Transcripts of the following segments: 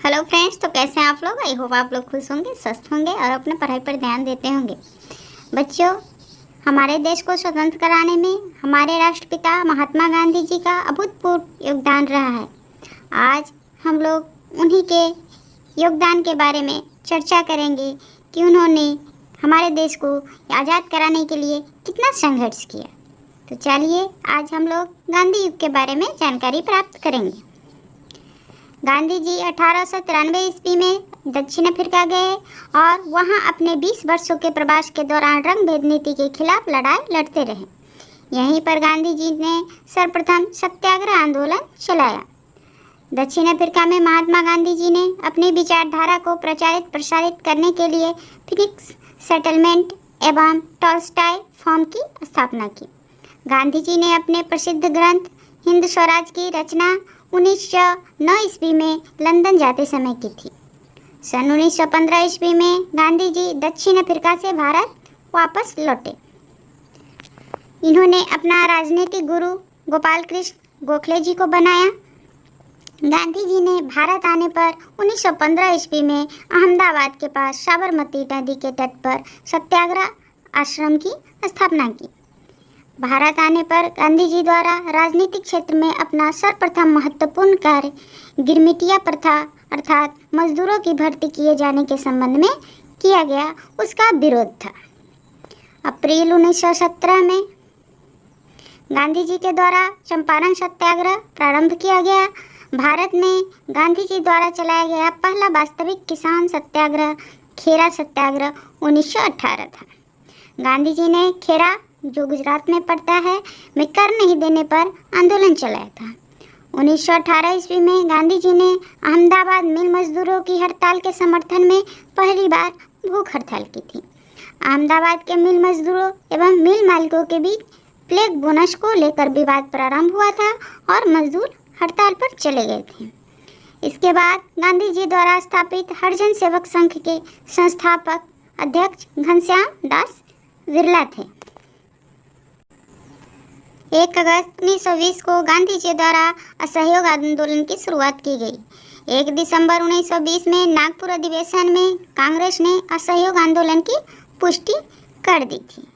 Hello friends, तो कैसे हैं आप लोग। आई होप आप लोग खुश होंगे, स्वस्थ होंगे और अपने पढ़ाई पर ध्यान देते होंगे। बच्चों, हमारे देश को स्वतंत्र कराने में हमारे राष्ट्रपिता महात्मा गांधी जी का अभूतपूर्व योगदान रहा है। आज हम लोग उन्हीं के योगदान के बारे में चर्चा करेंगे कि उन्होंने हमारे देश को आज़ाद कराने के लिए कितना संघर्ष किया। तो चलिए आज हम लोग गांधी युग के बारे में जानकारी प्राप्त करेंगे। गांधी जी 1893 ईस्वी में दक्षिण अफ्रीका गए और वहां अपने 20 वर्षों के प्रवास के दौरान रंगभेद नीति के खिलाफ लड़ाई लड़ते रहे। यहीं पर गांधी जी ने सर्वप्रथम सत्याग्रह आंदोलन चलाया। दक्षिण अफ्रीका में महात्मा गांधी जी ने अपनी विचारधारा को प्रचारित प्रसारित करने के लिए फिनिक्स सेटलमेंट एवं टॉलस्टॉय फॉर्म की स्थापना की। गांधी जी ने अपने प्रसिद्ध ग्रंथ हिंद स्वराज की रचना 1909 ईस्वी में लंदन जाते समय की थी। सन 1915 ईस्वी में गांधी जी दक्षिण अफ्रीका से भारत वापस लौटे। इन्होंने अपना राजनीतिक गुरु गोपाल कृष्ण गोखले जी को बनाया। गांधी जी ने भारत आने पर 1915 ईस्वी में अहमदाबाद के पास साबरमती नदी के तट पर सत्याग्रह आश्रम की स्थापना की। भारत आने पर गांधी जी द्वारा राजनीतिक क्षेत्र में अपना सर्वप्रथम महत्वपूर्ण कार्य गिरमिटिया प्रथा अर्थात मजदूरों की भर्ती किए जाने के संबंध में किया गया, उसका विरोध था। अप्रैल 1917 में गांधी जी के द्वारा चंपारण सत्याग्रह प्रारंभ किया गया। भारत में गांधी जी द्वारा चलाया गया पहला वास्तविक किसान सत्याग्रह खेरा सत्याग्रह 1918 था। गांधी जी ने खेरा, जो गुजरात में पड़ता है, में कर नहीं देने पर आंदोलन चलाया था। 1918 ईस्वी में गांधी जी ने अहमदाबाद मिल मजदूरों की हड़ताल के समर्थन में पहली बार भूख हड़ताल की थी। अहमदाबाद के मिल मजदूरों एवं मिल मालिकों के बीच प्लेग बोनस को लेकर विवाद प्रारंभ हुआ था और मजदूर हड़ताल पर चले गए थे। इसके बाद गांधी जी द्वारा स्थापित हरिजन सेवक संघ के संस्थापक अध्यक्ष घनश्याम दास बिरला थे। 1 अगस्त 1920 को गांधी जी द्वारा असहयोग आंदोलन की शुरुआत की गई। 1 दिसंबर 1920 में नागपुर अधिवेशन में कांग्रेस ने असहयोग आंदोलन की पुष्टि कर दी थी।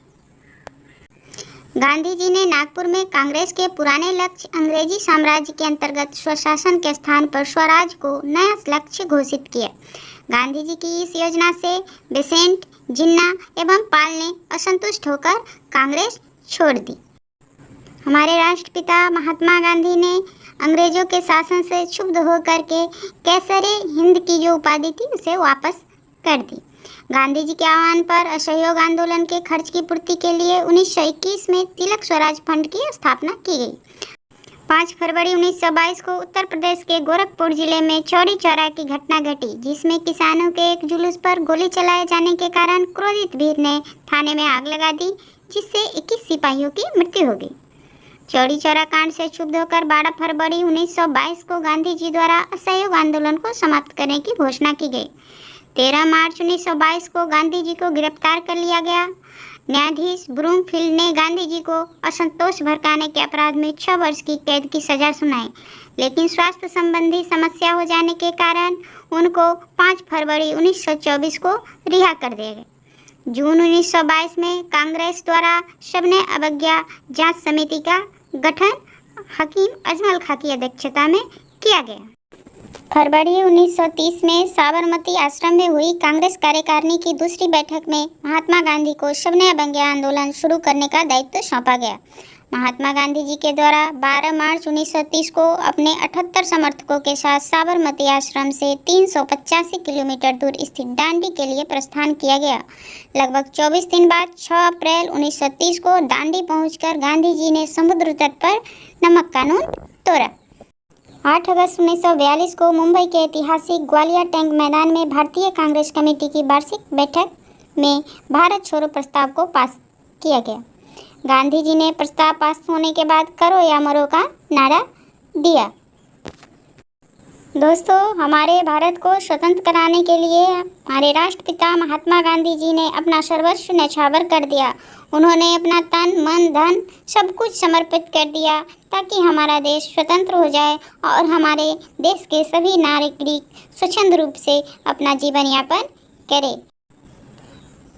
गांधी जी ने नागपुर में कांग्रेस के पुराने लक्ष्य अंग्रेजी साम्राज्य के अंतर्गत स्वशासन के स्थान पर स्वराज को नया लक्ष्य घोषित किया। गांधी जी की इस योजना से बेसेंट, जिन्ना एवं पाल ने असंतुष्ट होकर कांग्रेस छोड़ दी। हमारे राष्ट्रपिता महात्मा गांधी ने अंग्रेजों के शासन से क्षुब्ध होकर के कैसरे हिंद की जो उपाधि थी उसे वापस कर दी। गांधी जी के आह्वान पर असहयोग आंदोलन के खर्च की पूर्ति के लिए 1921 में तिलक स्वराज फंड की स्थापना की गई। 5 फरवरी 1922 को उत्तर प्रदेश के गोरखपुर जिले में चौरी चौरा की घटना घटी, जिसमें किसानों के एक जुलूस पर गोली चलाए जाने के कारण क्रोधित भीड़ ने थाने में आग लगा दी, जिससे 21 सिपाहियों की मृत्यु हो गई। चौरी चौरा कांड से क्षुब्ध होकर 12 फरवरी 1922 को गांधी जी द्वारा असहयोग आंदोलन को समाप्त करने की घोषणा की गई। 13 मार्च 1922 को गांधी जी को गिरफ्तार कर लिया गया। न्यायाधीश ब्रूमफील्ड ने गांधी जी को असंतोष भड़काने के अपराध में 6 वर्ष की कैद की सजा सुनाई, लेकिन स्वास्थ्य संबंधी समस्या हो जाने के कारण उनको 5 फरवरी 1924 को रिहा कर दिया गया। जून 1922 में कांग्रेस द्वारा शबने अवज्ञा जांच समिति का गठन हकीम अजमल खां की अध्यक्षता में किया गया। फरवरी 1930 में साबरमती आश्रम में हुई कांग्रेस कार्यकारिणी की दूसरी बैठक में महात्मा गांधी को शबने अवज्ञा आंदोलन शुरू करने का दायित्व सौंपा गया। महात्मा गांधी जी के द्वारा 12 मार्च 1930 को अपने 78 समर्थकों के साथ साबरमती आश्रम से 385 किलोमीटर दूर स्थित दांडी के लिए प्रस्थान किया गया। लगभग 24 दिन बाद 6 अप्रैल 1930 को दांडी पहुंचकर गांधी जी ने समुद्र तट पर नमक कानून तोड़ा। 8 अगस्त 1942 को मुंबई के ऐतिहासिक ग्वालियर टैंक मैदान में भारतीय कांग्रेस कमेटी की वार्षिक बैठक में भारत छोड़ो प्रस्ताव को पास किया गया। गांधी जी ने प्रस्ताव पास होने के बाद करो या मरो का नारा दिया। दोस्तों, हमारे भारत को स्वतंत्र कराने के लिए हमारे राष्ट्रपिता महात्मा गांधी जी ने अपना सर्वस्व न्यौछावर कर दिया। उन्होंने अपना तन मन धन सब कुछ समर्पित कर दिया ताकि हमारा देश स्वतंत्र हो जाए और हमारे देश के सभी नागरिक स्वच्छंद रूप से अपना जीवन यापन करें।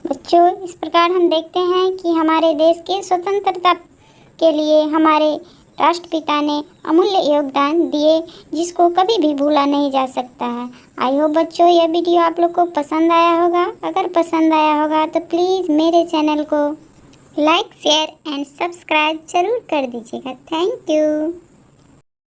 बच्चों, इस प्रकार हम देखते हैं कि हमारे देश के स्वतंत्रता के लिए हमारे राष्ट्रपिता ने अमूल्य योगदान दिए, जिसको कभी भी भूला नहीं जा सकता है। आई होप बच्चों यह वीडियो आप लोग को पसंद आया होगा। अगर पसंद आया होगा तो प्लीज़ मेरे चैनल को लाइक शेयर एंड सब्सक्राइब ज़रूर कर दीजिएगा। Thank you.